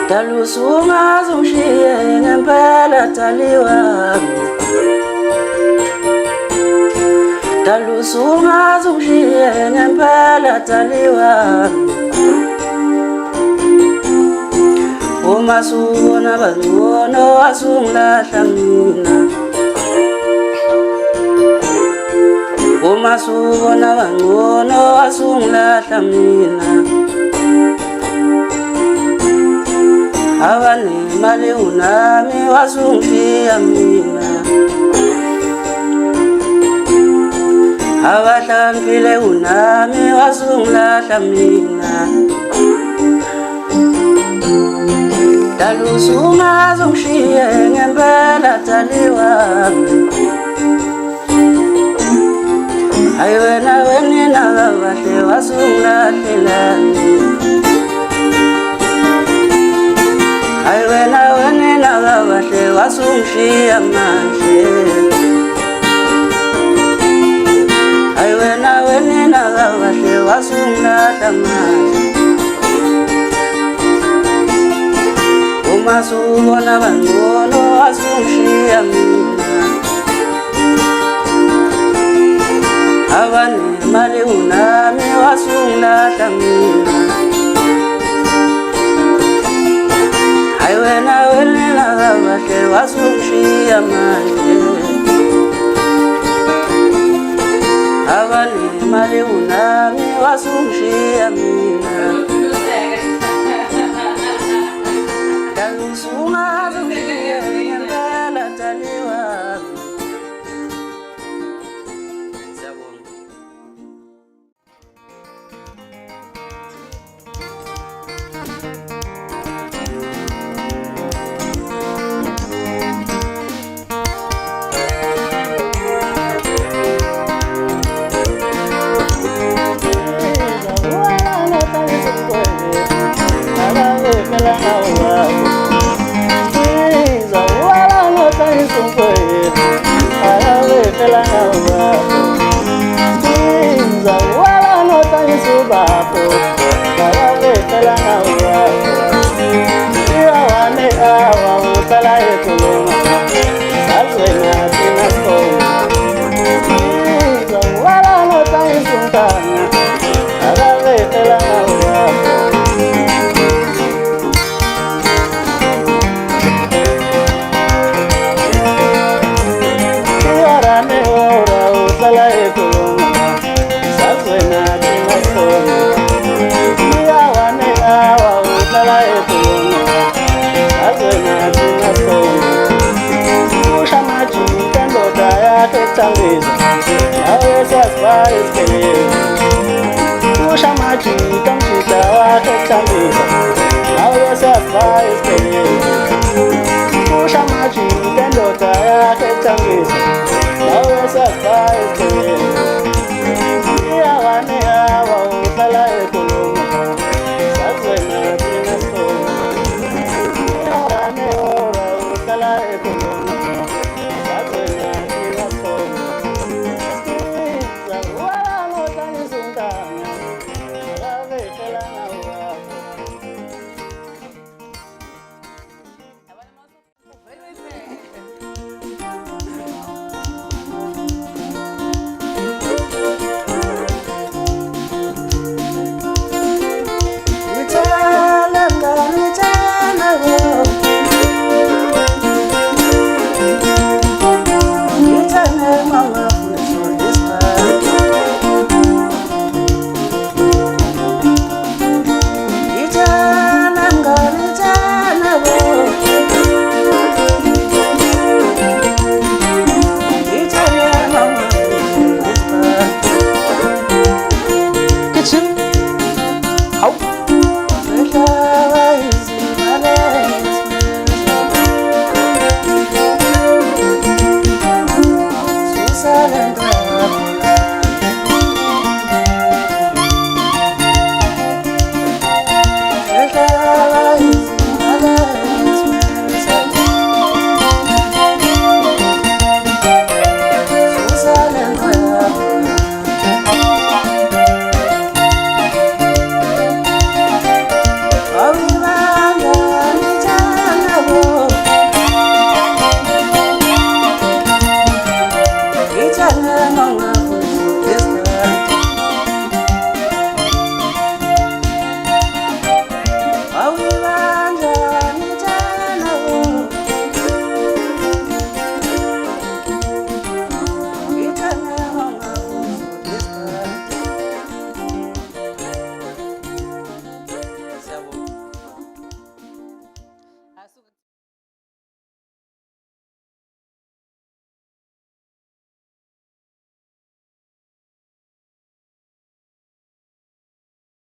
Talusunga zumshiye ngempela taliwa Talusunga zumshiye ngempela taliwa Uma subona bangono asungilahla mina Uma subona bangono asungilahla mina Avani mali unami wasungishia mina Avahlampile unami wasungilahla mina Talusuma zungishiye ngempela taliwa Ayiwena wenina kabahle wasungilahlelani Ayiwena wenina kabahle wasungishiya manje Ayiwena wenina kabahle wasungilahla manje Uma subona bangono wasungishiya mina Avani mali unami wasungilahla mina Ayiwena wenina kabahle wasungishiya manje Avani mali unami wasungishiya mina Talusunga zungishiye ngempela taliwa vetela ngawako Tinza wala nota isubako Kaya vetela ngawako Iwa wane awa utala ekulunga Sazwe na tina koma Tinza wala nota isunkanga Kaya vetela ngawako Nawe sasibaya Pusha majita mjita wake kutambiza Nawe sasibaya Pusha majita ndoda yake kutambiza Nawe sasibaya Iya wane hawa uhlala ekulunga Sazwe nathi nasitoma Iya wane ora uhlala ekulunga Sazwe nathi nasitoma Silent